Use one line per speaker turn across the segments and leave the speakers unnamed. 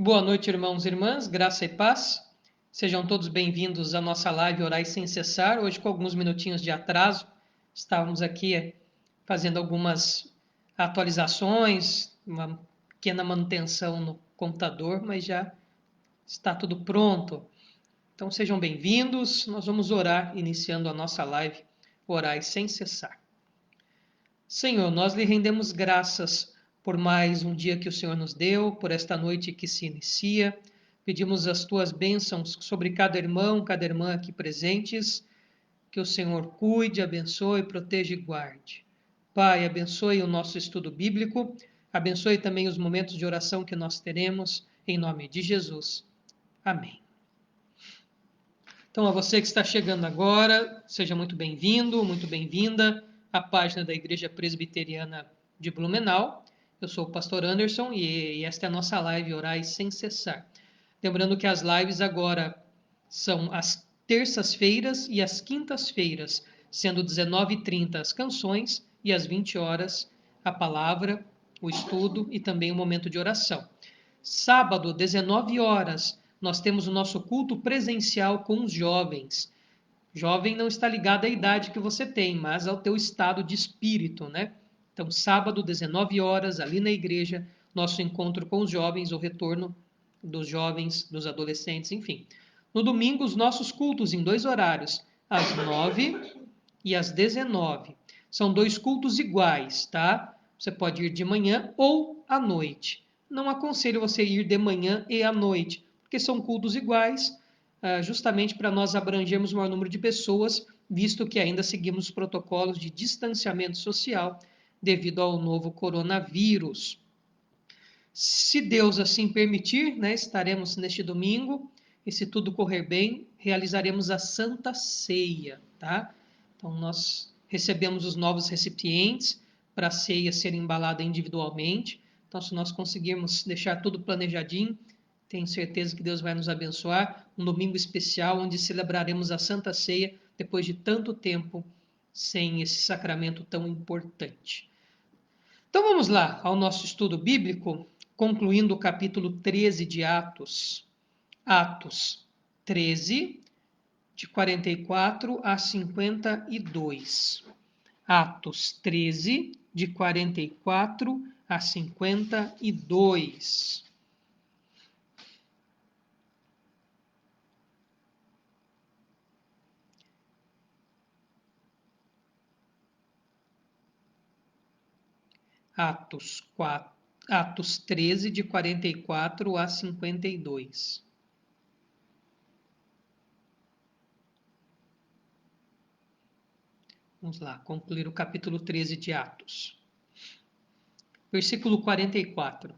Boa noite, irmãos e irmãs, graça e paz. Sejam todos bem-vindos à nossa live Orai Sem Cessar. Hoje, com alguns minutinhos de atraso, estávamos aqui fazendo algumas atualizações, uma pequena manutenção no computador, mas já está tudo pronto. Então, sejam bem-vindos. Nós vamos orar, iniciando a nossa live Orai Sem Cessar. Senhor, nós lhe rendemos graças por mais um dia que o Senhor nos deu, por esta noite que se inicia. Pedimos as tuas bênçãos sobre cada irmão, cada irmã aqui presentes, que o Senhor cuide, abençoe, proteja e guarde. Pai, abençoe o nosso estudo bíblico, abençoe também os momentos de oração que nós teremos, em nome de Jesus. Amém. Então, a você que está chegando agora, seja muito bem-vindo, muito bem-vinda à página da Igreja Presbiteriana de Blumenau. Eu sou o pastor Anderson e esta é a nossa live Orai Sem Cessar. Lembrando que as lives agora são às terças-feiras e às quintas-feiras, sendo 19h30 as canções e às 20 horas a palavra, o estudo e também o momento de oração. Sábado, 19 horas, nós temos o nosso culto presencial com os jovens. Jovem não está ligado à idade que você tem, mas ao teu estado de espírito, né? Então, sábado, 19 horas, ali na igreja, nosso encontro com os jovens, o retorno dos jovens, dos adolescentes, enfim. No domingo, os nossos cultos em 2 horários, às 9 e às 19. São 2 cultos iguais, tá? Você pode ir de manhã ou à noite. Não aconselho você ir de manhã e à noite, porque são cultos iguais, justamente para nós abrangermos o maior número de pessoas, visto que ainda seguimos os protocolos de distanciamento social devido ao novo coronavírus. Se Deus assim permitir, né, estaremos neste domingo, e se tudo correr bem, realizaremos a Santa Ceia, tá? Então, nós recebemos os novos recipientes para a ceia ser embalada individualmente. Então, se nós conseguirmos deixar tudo planejadinho, tenho certeza que Deus vai nos abençoar. Um domingo especial onde celebraremos a Santa Ceia depois de tanto tempo sem esse sacramento tão importante. Então vamos lá ao nosso estudo bíblico, concluindo o capítulo 13 de Atos. Atos 13, de 44 a 52. Atos 13, de 44 a 52. Atos 13, de 44 a 52. Vamos lá, concluir o capítulo 13 de Atos. Versículo 44.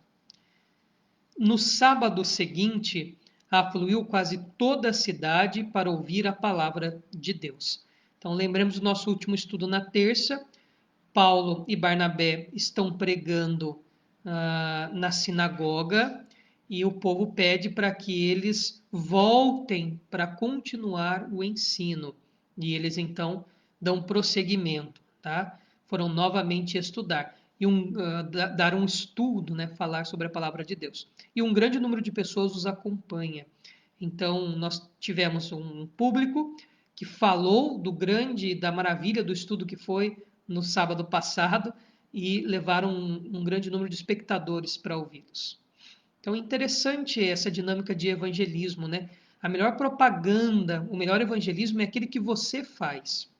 No sábado seguinte, afluiu quase toda a cidade para ouvir a palavra de Deus. Então, lembremos do nosso último estudo na terça. Paulo e Barnabé estão pregando na sinagoga e o povo pede para que eles voltem para continuar o ensino. E eles então dão prosseguimento, tá? Foram novamente estudar e dar um estudo, né? Falar sobre a palavra de Deus. E um grande número de pessoas os acompanha. Então, nós tivemos um público que falou da maravilha do estudo que foi no sábado passado e levaram um grande número de espectadores para ouvi-los. Então, é interessante essa dinâmica de evangelismo, né? A melhor propaganda, o melhor evangelismo é aquele que você faz.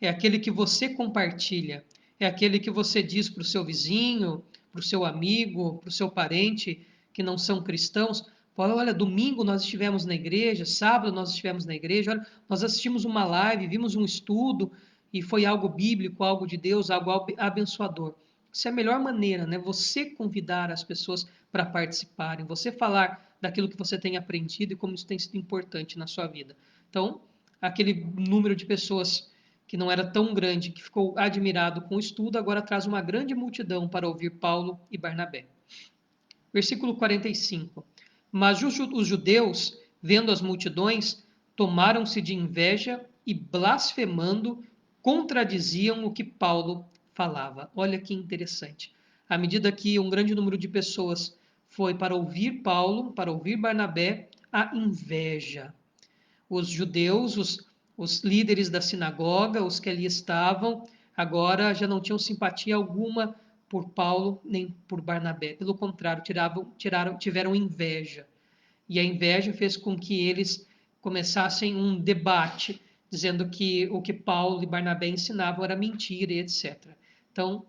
É aquele que você compartilha. É aquele que você diz para o seu vizinho, para o seu amigo, para o seu parente que não são cristãos. Olha, domingo nós estivemos na igreja, sábado nós estivemos na igreja, olha, nós assistimos uma live, vimos um estudo e foi algo bíblico, algo de Deus, algo abençoador. Isso é a melhor maneira, né? Você convidar as pessoas para participarem, você falar daquilo que você tem aprendido e como isso tem sido importante na sua vida. Então, aquele número de pessoas que não era tão grande, que ficou admirado com o estudo, agora traz uma grande multidão para ouvir Paulo e Barnabé. Versículo 45. Mas os judeus, vendo as multidões, tomaram-se de inveja e, blasfemando, contradiziam o que Paulo falava. Olha que interessante. À medida que um grande número de pessoas foi para ouvir Paulo, para ouvir Barnabé, a inveja. Os judeus, os líderes da sinagoga, os que ali estavam, agora já não tinham simpatia alguma por Paulo nem por Barnabé. Pelo contrário, tiveram inveja. E a inveja fez com que eles começassem um debate, dizendo que o que Paulo e Barnabé ensinavam era mentira e etc. Então,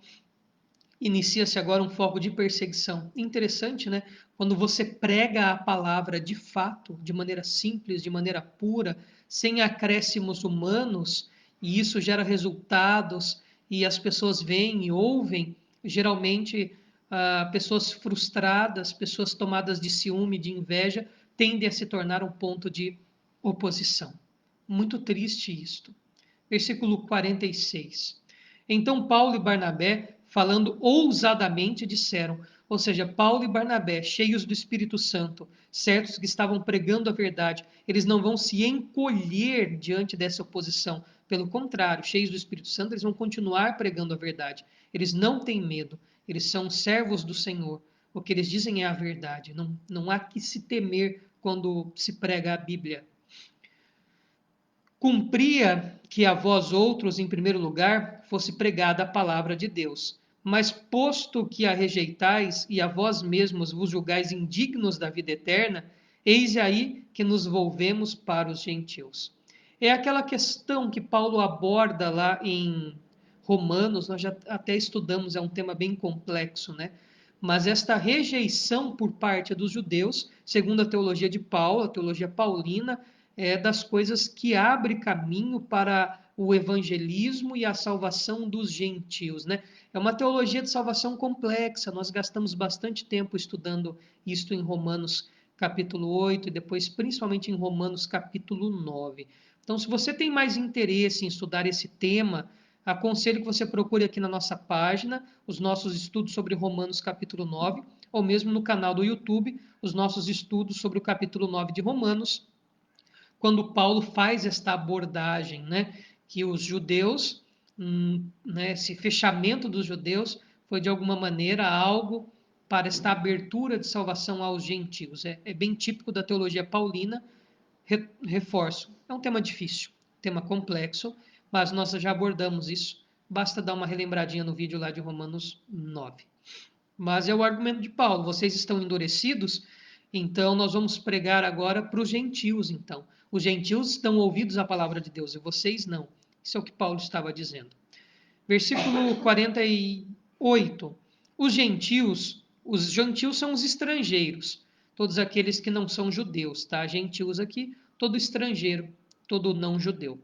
inicia-se agora um foco de perseguição. Interessante, né? Quando você prega a palavra de fato, de maneira simples, de maneira pura, sem acréscimos humanos, e isso gera resultados, e as pessoas veem e ouvem, geralmente pessoas frustradas, pessoas tomadas de ciúme, de inveja, tendem a se tornar um ponto de oposição. Muito triste isto. Versículo 46. Então Paulo e Barnabé, falando ousadamente, disseram, ou seja, Paulo e Barnabé, cheios do Espírito Santo, certos que estavam pregando a verdade, eles não vão se encolher diante dessa oposição. Pelo contrário, cheios do Espírito Santo, eles vão continuar pregando a verdade. Eles não têm medo, eles são servos do Senhor. O que eles dizem é a verdade. Não há que se temer quando se prega a Bíblia. Cumpria que a vós outros, em primeiro lugar, fosse pregada a palavra de Deus. Mas posto que a rejeitais e a vós mesmos vos julgais indignos da vida eterna, eis aí que nos volvemos para os gentios. É aquela questão que Paulo aborda lá em Romanos, nós já até estudamos, é um tema bem complexo, né? Mas esta rejeição por parte dos judeus, segundo a teologia de Paulo, a teologia paulina, é das coisas que abre caminho para o evangelismo e a salvação dos gentios, né? É uma teologia de salvação complexa, nós gastamos bastante tempo estudando isto em Romanos capítulo 8 e depois principalmente em Romanos capítulo 9. Então, se você tem mais interesse em estudar esse tema, aconselho que você procure aqui na nossa página os nossos estudos sobre Romanos capítulo 9, ou mesmo no canal do YouTube, os nossos estudos sobre o capítulo 9 de Romanos, quando Paulo faz esta abordagem, né, que os judeus, né, esse fechamento dos judeus foi de alguma maneira algo para esta abertura de salvação aos gentios. É bem típico da teologia paulina. Reforço, é um tema difícil, tema complexo, mas nós já abordamos isso. Basta dar uma relembradinha no vídeo lá de Romanos 9. Mas é o argumento de Paulo, vocês estão endurecidos, então nós vamos pregar agora para os gentios, então. Os gentios estão ouvidos à palavra de Deus e vocês não. Isso é o que Paulo estava dizendo. Versículo 48. Os gentios são os estrangeiros, todos aqueles que não são judeus, tá? Gentios aqui, todo estrangeiro, todo não judeu.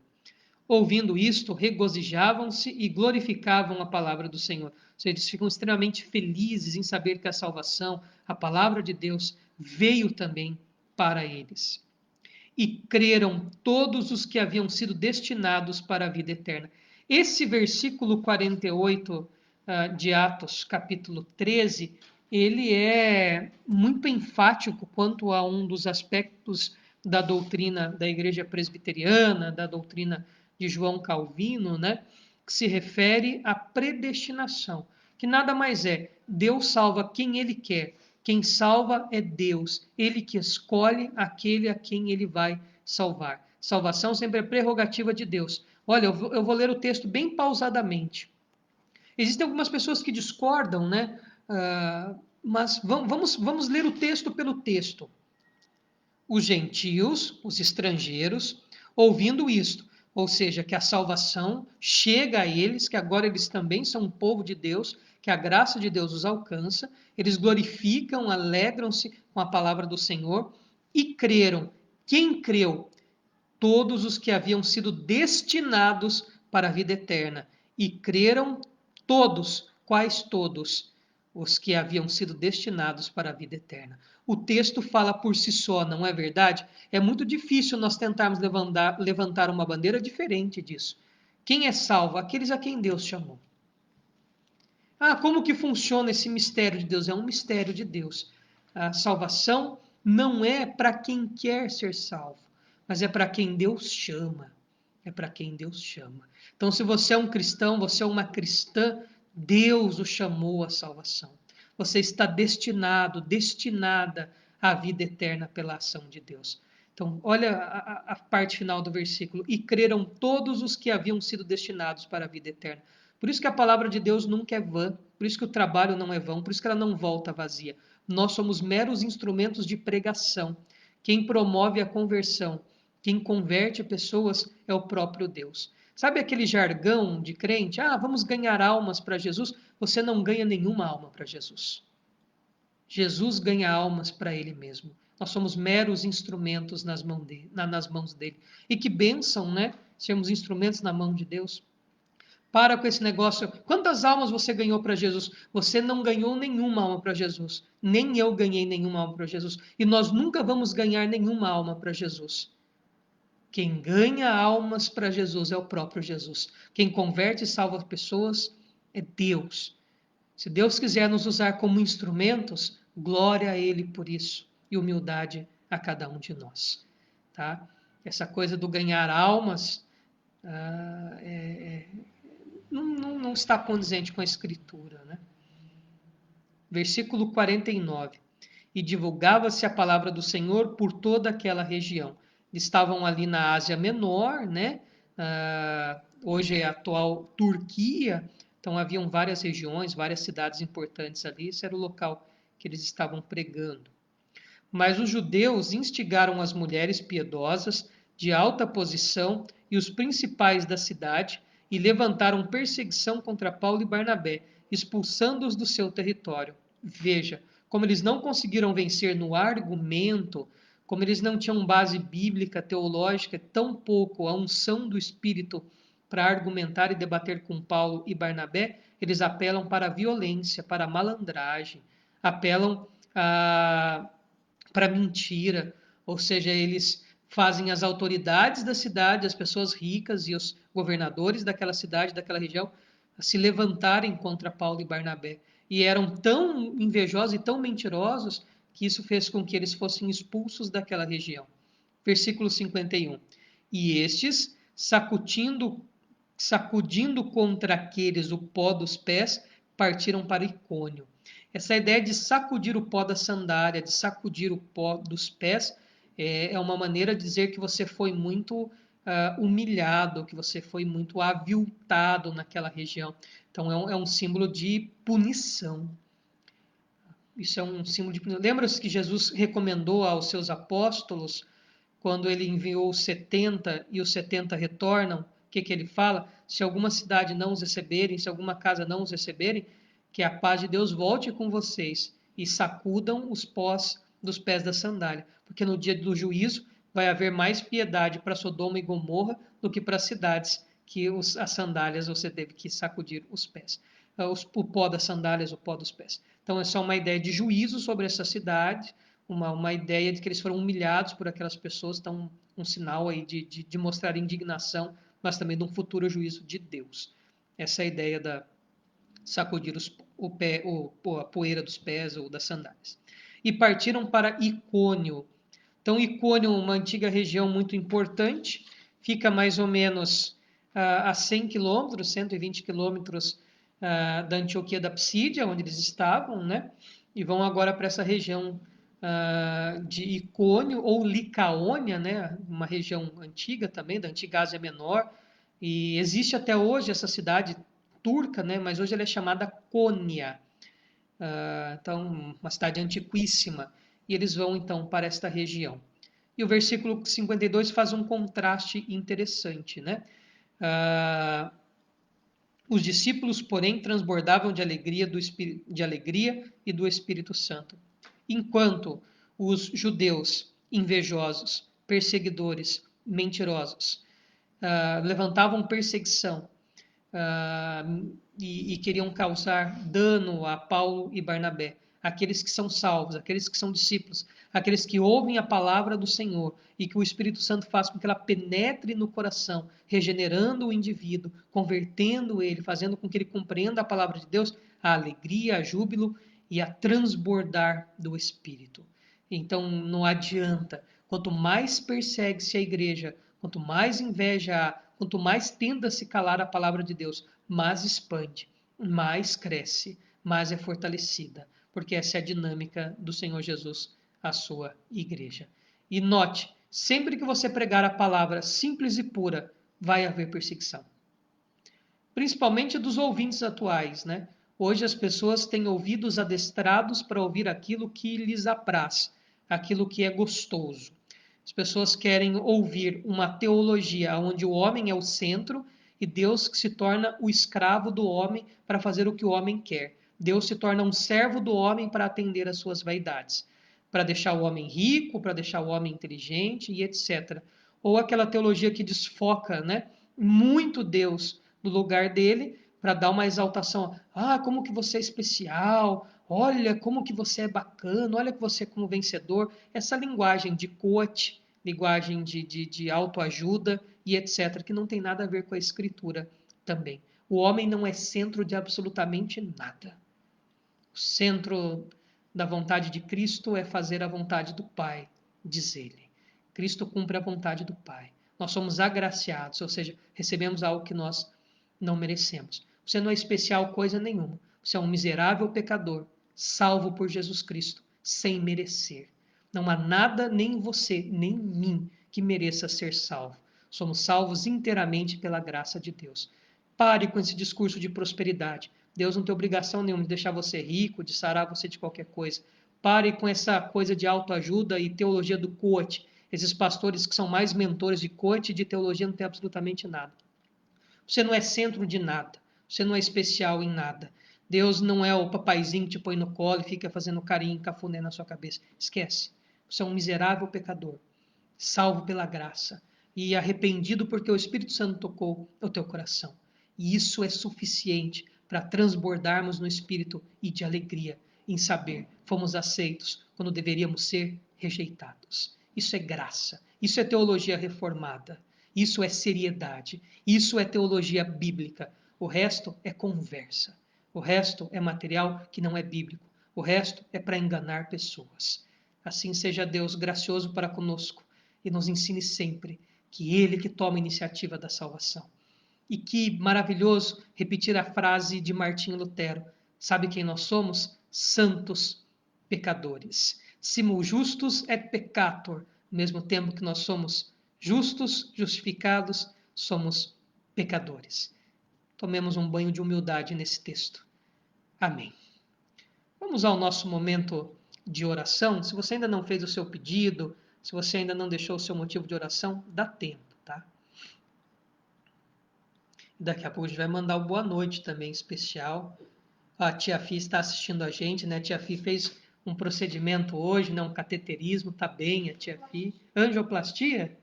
Ouvindo isto, regozijavam-se e glorificavam a palavra do Senhor. Ou seja, eles ficam extremamente felizes em saber que a salvação, a palavra de Deus, veio também para eles. E creram todos os que haviam sido destinados para a vida eterna. Esse versículo 48 de Atos, capítulo 13, ele é muito enfático quanto a um dos aspectos da doutrina da Igreja Presbiteriana, da doutrina de João Calvino, né, que se refere à predestinação, que nada mais é, Deus salva quem Ele quer, quem salva é Deus, Ele que escolhe aquele a quem Ele vai salvar. Salvação sempre é prerrogativa de Deus. Olha, eu vou ler o texto bem pausadamente. Existem algumas pessoas que discordam, né? Mas vamos ler o texto pelo texto. Os gentios, os estrangeiros, ouvindo isto, ou seja, que a salvação chega a eles, que agora eles também são um povo de Deus, que a graça de Deus os alcança, eles glorificam, alegram-se com a palavra do Senhor e creram. Quem creu? Todos os que haviam sido destinados para a vida eterna. E creram todos. Quais todos? Os que haviam sido destinados para a vida eterna. O texto fala por si só, não é verdade? É muito difícil nós tentarmos levantar uma bandeira diferente disso. Quem é salvo? Aqueles a quem Deus chamou. Como que funciona esse mistério de Deus? É um mistério de Deus. A salvação não é para quem quer ser salvo, mas é para quem Deus chama. É para quem Deus chama. Então, se você é um cristão, você é uma cristã, Deus o chamou à salvação. Você está destinada à vida eterna pela ação de Deus. Então, olha a parte final do versículo. E creram todos os que haviam sido destinados para a vida eterna. Por isso que a palavra de Deus nunca é vã, por isso que o trabalho não é vão, por isso que ela não volta vazia. Nós somos meros instrumentos de pregação. Quem promove a conversão, quem converte pessoas é o próprio Deus. Sabe aquele jargão de crente? Ah, vamos ganhar almas para Jesus. Você não ganha nenhuma alma para Jesus. Jesus ganha almas para Ele mesmo. Nós somos meros instrumentos nas mãos dele. E que bênção, né? Sermos instrumentos na mão de Deus. Para com esse negócio. Quantas almas você ganhou para Jesus? Você não ganhou nenhuma alma para Jesus. Nem eu ganhei nenhuma alma para Jesus. E nós nunca vamos ganhar nenhuma alma para Jesus. Quem ganha almas para Jesus é o próprio Jesus. Quem converte e salva pessoas é Deus. Se Deus quiser nos usar como instrumentos, glória a Ele por isso e humildade a cada um de nós. Tá? Essa coisa do ganhar almas não está condizente com a Escritura. Né? Versículo 49. E divulgava-se a palavra do Senhor por toda aquela região. Estavam ali na Ásia Menor, né? Hoje é a atual Turquia, então haviam várias regiões, várias cidades importantes ali, esse era o local que eles estavam pregando. Mas os judeus instigaram as mulheres piedosas de alta posição e os principais da cidade e levantaram perseguição contra Paulo e Barnabé, expulsando-os do seu território. Veja, como eles não conseguiram vencer no argumento, como eles não tinham base bíblica, teológica, tampouco a unção do Espírito para argumentar e debater com Paulo e Barnabé, eles apelam para a violência, para a malandragem, apelam para a mentira, ou seja, eles fazem as autoridades da cidade, as pessoas ricas e os governadores daquela cidade, daquela região, se levantarem contra Paulo e Barnabé. E eram tão invejosos e tão mentirosos que isso fez com que eles fossem expulsos daquela região. Versículo 51. E estes, sacudindo contra aqueles o pó dos pés, partiram para Icônio. Essa ideia de sacudir o pó da sandália, de sacudir o pó dos pés, é uma maneira de dizer que você foi muito humilhado, que você foi muito aviltado naquela região. Então é um símbolo de punição. Isso é um símbolo de punição. Lembra-se que Jesus recomendou aos seus apóstolos, quando ele enviou os 70 e os 70 retornam, o que ele fala? Se alguma cidade não os receberem, se alguma casa não os receberem, que a paz de Deus volte com vocês e sacudam os pós dos pés da sandália, porque no dia do juízo vai haver mais piedade para Sodoma e Gomorra do que para as cidades que as sandálias você teve que sacudir os pés. O pó das sandálias, o pó dos pés. Então é só uma ideia de juízo sobre essa cidade, uma ideia de que eles foram humilhados por aquelas pessoas, então um sinal aí de mostrar indignação, mas também de um futuro juízo de Deus. Essa é a ideia da sacudir a poeira dos pés ou das sandálias. E partiram para Icônio. Então, Icônio é uma antiga região muito importante, fica mais ou menos a 100 quilômetros, 120 quilômetros da Antioquia da Psídia, onde eles estavam, né? E vão agora para essa região de Icônio ou Licaônia, né? Uma região antiga também, da antiga Ásia Menor. E existe até hoje essa cidade turca, né? Mas hoje ela é chamada Cônia. Então, uma cidade antiquíssima. E eles vão então para esta região. E o versículo 52 faz um contraste interessante, né? Os discípulos, porém, transbordavam de alegria e do Espírito Santo, enquanto os judeus invejosos, perseguidores, mentirosos, levantavam perseguição e queriam causar dano a Paulo e Barnabé, aqueles que são salvos, aqueles que são discípulos, aqueles que ouvem a palavra do Senhor e que o Espírito Santo faz com que ela penetre no coração, regenerando o indivíduo, convertendo ele, fazendo com que ele compreenda a palavra de Deus, a alegria, a júbilo e a transbordar do Espírito. Então não adianta, quanto mais persegue-se a igreja, quanto mais inveja há, quanto mais tenta se calar a palavra de Deus, mais expande, mais cresce, mais é fortalecida. porque essa é a dinâmica do Senhor Jesus, a sua igreja. E note, sempre que você pregar a palavra simples e pura, vai haver perseguição. Principalmente dos ouvintes atuais, né? Hoje as pessoas têm ouvidos adestrados para ouvir aquilo que lhes apraz, aquilo que é gostoso. As pessoas querem ouvir uma teologia onde o homem é o centro e Deus se torna o escravo do homem para fazer o que o homem quer. Deus se torna um servo do homem para atender às suas vaidades, para deixar o homem rico, para deixar o homem inteligente e etc. Ou aquela teologia que desfoca, né, muito Deus no lugar dele para dar uma exaltação. Ah, como que você é especial, olha como que você é bacana, olha que você é como vencedor. Essa linguagem de coach, linguagem de autoajuda e etc., que não tem nada a ver com a escritura também. O homem não é centro de absolutamente nada. O centro da vontade de Cristo é fazer a vontade do Pai, diz ele. Cristo cumpre a vontade do Pai. Nós somos agraciados, ou seja, recebemos algo que nós não merecemos. Você não é especial coisa nenhuma. Você é um miserável pecador, salvo por Jesus Cristo, sem merecer. Não há nada, nem em você, nem em mim, que mereça ser salvo. Somos salvos inteiramente pela graça de Deus. Pare com esse discurso de prosperidade. Deus não tem obrigação nenhuma de deixar você rico, de sarar você de qualquer coisa. Pare com essa coisa de autoajuda e teologia do coach. Esses pastores que são mais mentores de coach e de teologia não tem absolutamente nada. Você não é centro de nada. Você não é especial em nada. Deus não é o papaizinho que te põe no colo e fica fazendo carinho e cafuné na sua cabeça. Esquece. Você é um miserável pecador, salvo pela graça e arrependido porque o Espírito Santo tocou o teu coração. E isso é suficiente para transbordarmos no Espírito e de alegria em saber fomos aceitos quando deveríamos ser rejeitados. Isso é graça. Isso é teologia reformada. Isso é seriedade. Isso é teologia bíblica. O resto é conversa. O resto é material que não é bíblico. O resto é para enganar pessoas. Assim seja Deus gracioso para conosco e nos ensine sempre que Ele que toma a iniciativa da salvação. E que maravilhoso repetir a frase de Martinho Lutero. Sabe quem nós somos? Santos pecadores. Simul justus et peccator. Ao mesmo tempo que nós somos justos, justificados, somos pecadores. Tomemos um banho de humildade nesse texto. Amém. Vamos ao nosso momento de oração. Se você ainda não fez o seu pedido, se você ainda não deixou o seu motivo de oração, dá tempo, tá? Daqui a pouco a gente vai mandar o boa noite também especial. A tia Fi está assistindo a gente, né? A tia Fi fez um procedimento hoje, né? Um cateterismo, tá bem a tia Fi. Angioplastia?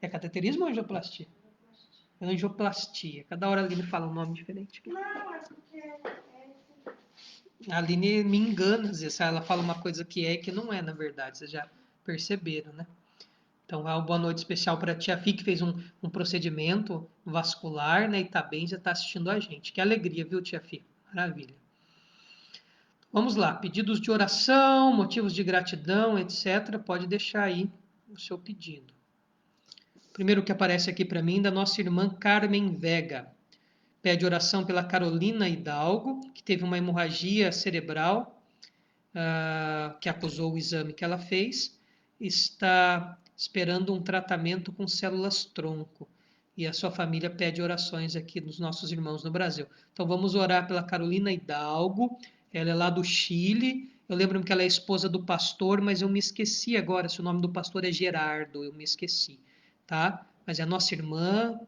É cateterismo ou angioplastia? Angioplastia. Cada hora a Aline fala um nome diferente.
Não, é porque
A Aline me engana, às vezes ela fala uma coisa que é e que não é, na verdade. Vocês já perceberam, né? Então, uma boa noite especial para a tia Fi, que fez um procedimento vascular, né? E tá bem, já está assistindo a gente. Que alegria, viu, tia Fi? Maravilha. Vamos lá, pedidos de oração, motivos de gratidão, etc. Pode deixar aí o seu pedido. Primeiro que aparece aqui para mim, da nossa irmã Carmen Vega. Pede oração pela Carolina Hidalgo, que teve uma hemorragia cerebral, que acusou o exame que ela fez. Está esperando um tratamento com células-tronco. E a sua família pede orações aqui dos nossos irmãos no Brasil. Então vamos orar pela Carolina Hidalgo. Ela é lá do Chile. Eu lembro que ela é esposa do pastor, mas eu me esqueci agora se o nome do pastor é Gerardo. Eu me esqueci, tá? Mas é a nossa irmã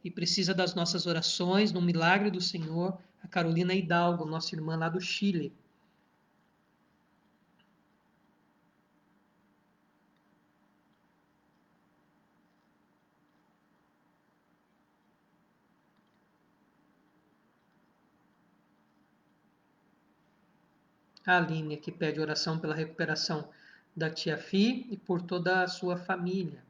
e precisa das nossas orações, no milagre do Senhor, a Carolina Hidalgo, nossa irmã lá do Chile. A Aline, que pede oração pela recuperação da tia Fi e por toda a sua família.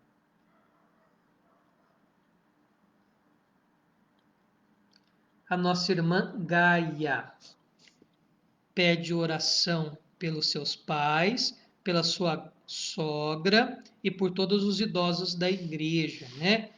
A nossa irmã Gaia pede oração pelos seus pais, pela sua sogra e por todos os idosos da igreja, né?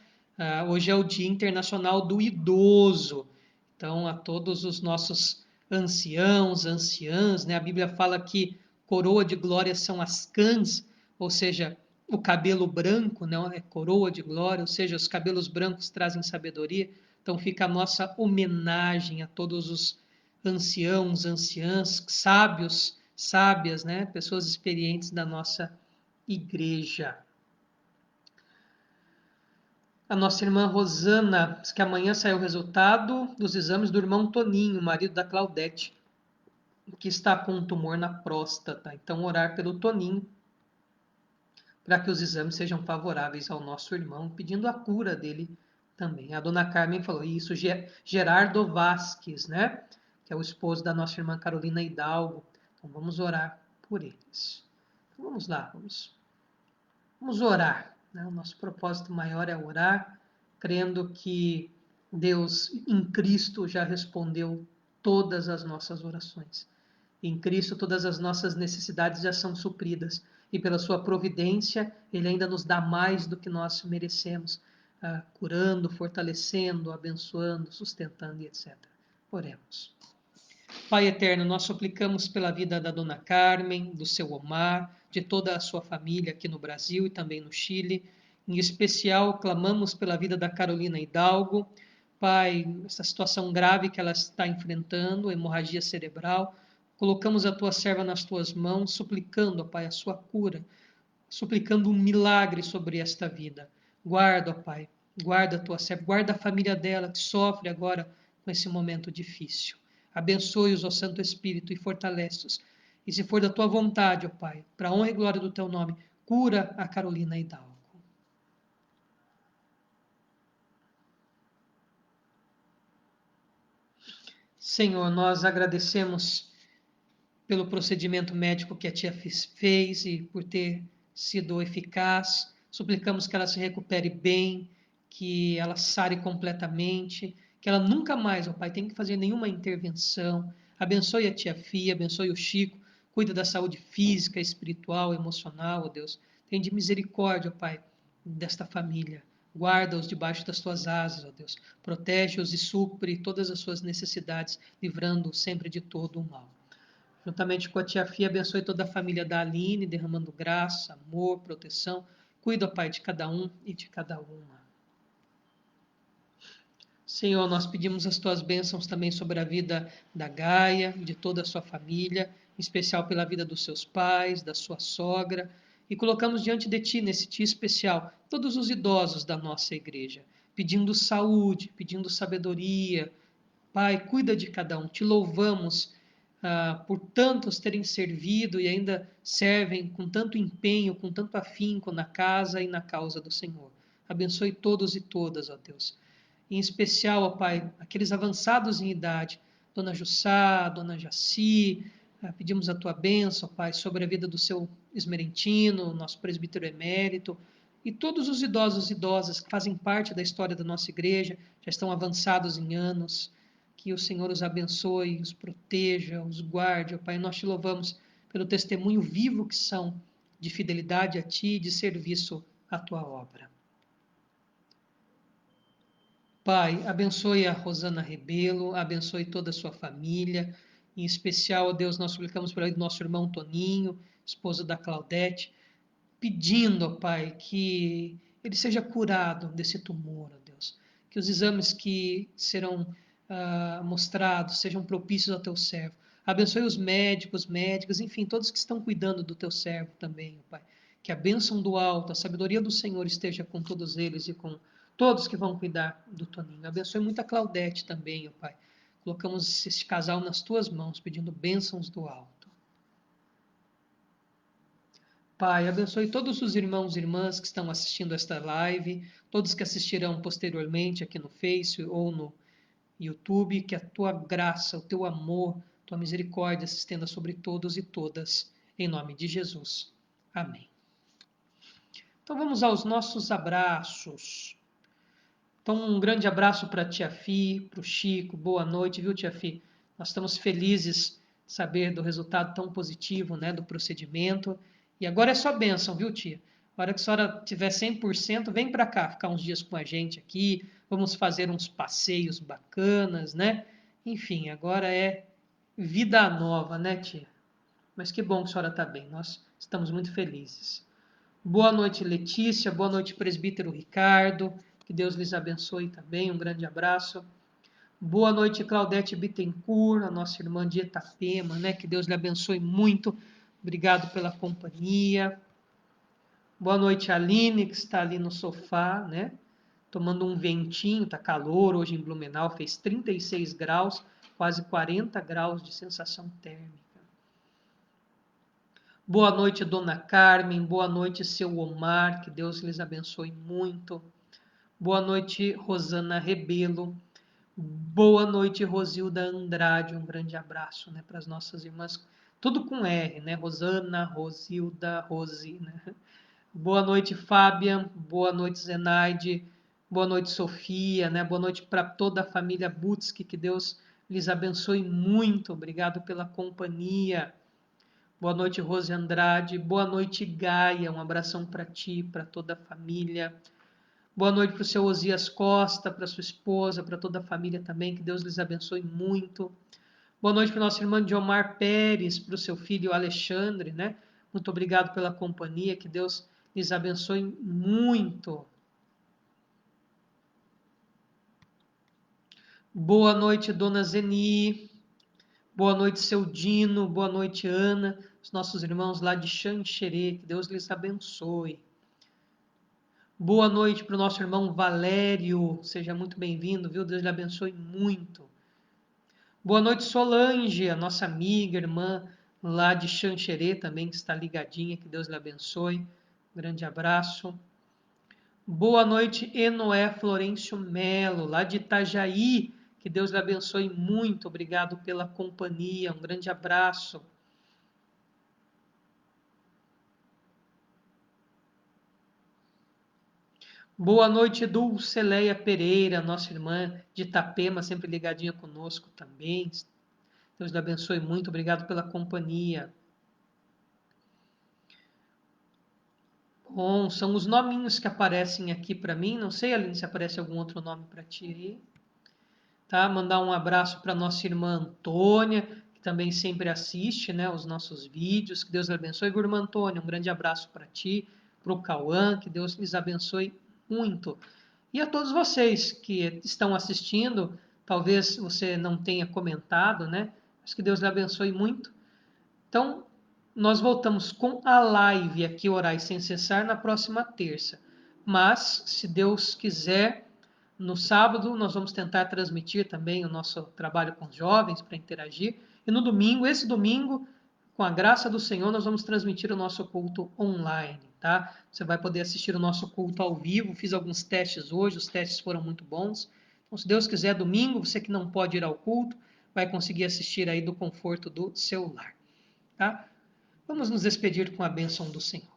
Hoje é o Dia Internacional do Idoso. Então, a todos os nossos anciãos, anciãs, né? A Bíblia fala que coroa de glória são as cãs, ou seja, o cabelo branco, não é coroa de glória, ou seja, os cabelos brancos trazem sabedoria. Então fica a nossa homenagem a todos os anciãos, anciãs, sábios, sábias, né? Pessoas experientes da nossa igreja. A nossa irmã Rosana diz que amanhã sai o resultado dos exames do irmão Toninho, marido da Claudete, que está com um tumor na próstata. Então, orar pelo Toninho, para que os exames sejam favoráveis ao nosso irmão, pedindo a cura dele também. A dona Carmen falou isso, Gerardo Vasques, né? Que é o esposo da nossa irmã Carolina Hidalgo. Então, vamos orar por eles. Então, vamos lá, vamos orar. Né? O nosso propósito maior é orar, crendo que Deus, em Cristo, já respondeu todas as nossas orações. Em Cristo, todas as nossas necessidades já são supridas. E pela sua providência, Ele ainda nos dá mais do que nós merecemos, curando, fortalecendo, abençoando, sustentando e etc. Oremos. Pai eterno, nós suplicamos pela vida da dona Carmen, do seu Omar, de toda a sua família aqui no Brasil e também no Chile. Em especial, clamamos pela vida da Carolina Hidalgo. Pai, essa situação grave que ela está enfrentando, hemorragia cerebral, colocamos a tua serva nas tuas mãos, suplicando, ó Pai, a sua cura, suplicando um milagre sobre esta vida. Guarda, ó Pai, guarda a tua serva, guarda a família dela que sofre agora com esse momento difícil. Abençoe-os, ó Santo Espírito, e fortalece-os. E se for da tua vontade, ó Pai, para a honra e glória do teu nome, cura a Carolina Hidalgo. Senhor, nós agradecemos pelo procedimento médico que a tia fez e por ter sido eficaz. Suplicamos que ela se recupere bem, que ela sare completamente, que ela nunca mais, ó Pai, tenha que fazer nenhuma intervenção. Abençoe a tia Fia, abençoe o Chico, cuida da saúde física, espiritual, emocional, ó Deus. Tem de misericórdia, ó Pai, desta família. Guarda-os debaixo das tuas asas, ó Deus. Protege-os e supre todas as suas necessidades, livrando-os sempre de todo o mal. Juntamente com a tia Fia, abençoe toda a família da Aline, derramando graça, amor, proteção. Cuida, Pai, de cada um e de cada uma. Senhor, nós pedimos as tuas bênçãos também sobre a vida da Gaia, de toda a sua família, em especial pela vida dos seus pais, da sua sogra, e colocamos diante de ti, nesse dia especial, todos os idosos da nossa igreja, pedindo saúde, pedindo sabedoria. Pai, cuida de cada um. Te louvamos por tantos terem servido e ainda servem com tanto empenho, com tanto afinco na casa e na causa do Senhor. Abençoe todos e todas, ó Deus. Em especial, ó Pai, aqueles avançados em idade, Dona Jussá, Dona Jaci, pedimos a tua bênção, Pai, sobre a vida do seu Esmerentino, nosso presbítero emérito, e todos os idosos e idosas que fazem parte da história da nossa igreja, já estão avançados em anos. Que o Senhor os abençoe, os proteja, os guarde, ó Pai. Nós te louvamos pelo testemunho vivo que são de fidelidade a Ti e de serviço à Tua obra. Pai, abençoe a Rosana Rebelo, abençoe toda a sua família, em especial, ó Deus, nós suplicamos pelo nosso irmão Toninho, esposo da Claudete, pedindo, ó Pai, que ele seja curado desse tumor, ó Deus, que os exames que serão mostrados sejam propícios ao teu servo. Abençoe os médicos, médicas, enfim, todos que estão cuidando do teu servo também, ó Pai. Que a bênção do alto, a sabedoria do Senhor esteja com todos eles e com todos que vão cuidar do Toninho. Abençoe muito a Claudete também, ó Pai. Colocamos este casal nas tuas mãos, pedindo bênçãos do alto. Pai, abençoe todos os irmãos e irmãs que estão assistindo esta live, todos que assistirão posteriormente aqui no Face ou no YouTube, que a tua graça, o teu amor, tua misericórdia se estenda sobre todos e todas, em nome de Jesus. Amém. Então vamos aos nossos abraços. Então, um grande abraço para a tia Fi, para o Chico. Boa noite, viu, tia Fi? Nós estamos felizes de saber do resultado tão positivo, né, do procedimento. E agora é só bênção, viu, tia? A hora que a senhora tiver 100%, vem para cá ficar uns dias com a gente aqui. Vamos fazer uns passeios bacanas, né? Enfim, agora é vida nova, né, tia? Mas que bom que a senhora está bem, nós estamos muito felizes. Boa noite, Letícia, boa noite, presbítero Ricardo, que Deus lhes abençoe também, um grande abraço. Boa noite, Claudete Bittencourt, a nossa irmã de Itapema, né? Que Deus lhe abençoe muito. Obrigado pela companhia. Boa noite, Aline, que está ali no sofá, né? Tomando um ventinho, tá calor hoje em Blumenau, fez 36 graus, quase 40 graus de sensação térmica. Boa noite, Dona Carmen, boa noite, seu Omar, que Deus lhes abençoe muito. Boa noite, Rosana Rebelo. Boa noite, Rosilda Andrade. Um grande abraço, né, para as nossas irmãs. Tudo com R, né? Rosana, Rosilda, Rosi, né? Boa noite, Fábia. Boa noite, Zenaide. Boa noite, Sofia, né? Boa noite para toda a família Butski. Que Deus lhes abençoe muito. Obrigado pela companhia. Boa noite, Rose Andrade. Boa noite, Gaia. Um abração para ti, para toda a família. Boa noite para o seu Osias Costa, para sua esposa, para toda a família também, que Deus lhes abençoe muito. Boa noite para o nosso irmão Diomar Pérez, para o seu filho Alexandre, né? Muito obrigado pela companhia, que Deus lhes abençoe muito. Boa noite, dona Zeni. Boa noite, seu Dino. Boa noite, Ana. Os nossos irmãos lá de Xanxerê, que Deus lhes abençoe. Boa noite para o nosso irmão Valério, seja muito bem-vindo, viu? Deus lhe abençoe muito. Boa noite, Solange, a nossa amiga, irmã lá de Xanxerê também, que está ligadinha, que Deus lhe abençoe. Grande abraço. Boa noite, Enoé Florencio Melo, lá de Itajaí, que Deus lhe abençoe muito. Obrigado pela companhia, um grande abraço. Boa noite, Dulceleia Pereira, nossa irmã de Itapema, sempre ligadinha conosco também. Deus lhe abençoe muito, obrigado pela companhia. Bom, são os nominhos que aparecem aqui para mim. Não sei, Aline, se aparece algum outro nome para ti aí. Tá? Mandar um abraço para nossa irmã Antônia, que também sempre assiste, né, os nossos vídeos. Que Deus lhe abençoe. Irmã Antônia, um grande abraço para ti, para o Cauã, que Deus lhes abençoe muito. E a todos vocês que estão assistindo, talvez você não tenha comentado, né? Mas que Deus lhe abençoe muito. Então, nós voltamos com a live aqui, Orai Sem Cessar, na próxima terça. Mas, se Deus quiser, no sábado nós vamos tentar transmitir também o nosso trabalho com os jovens para interagir. E no domingo, esse domingo, com a graça do Senhor, nós vamos transmitir o nosso culto online, tá? Você vai poder assistir o nosso culto ao vivo. Fiz alguns testes hoje, os testes foram muito bons. Então, se Deus quiser, domingo, você que não pode ir ao culto, vai conseguir assistir aí do conforto do seu lar, tá? Vamos nos despedir com a bênção do Senhor.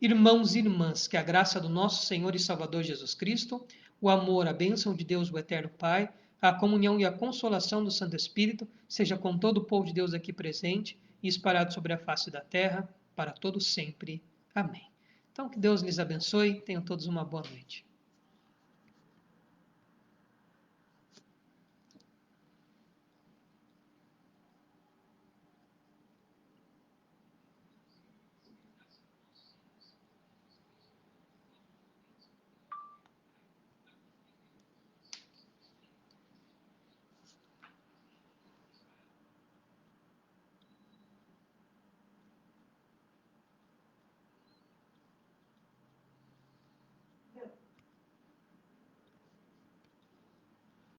Irmãos e irmãs, que a graça do nosso Senhor e Salvador Jesus Cristo, o amor, a bênção de Deus, o Eterno Pai, a comunhão e a consolação do Santo Espírito seja com todo o povo de Deus aqui presente e espalhado sobre a face da terra, para todo sempre. Amém. Então, que Deus lhes abençoe. Tenham todos uma boa noite.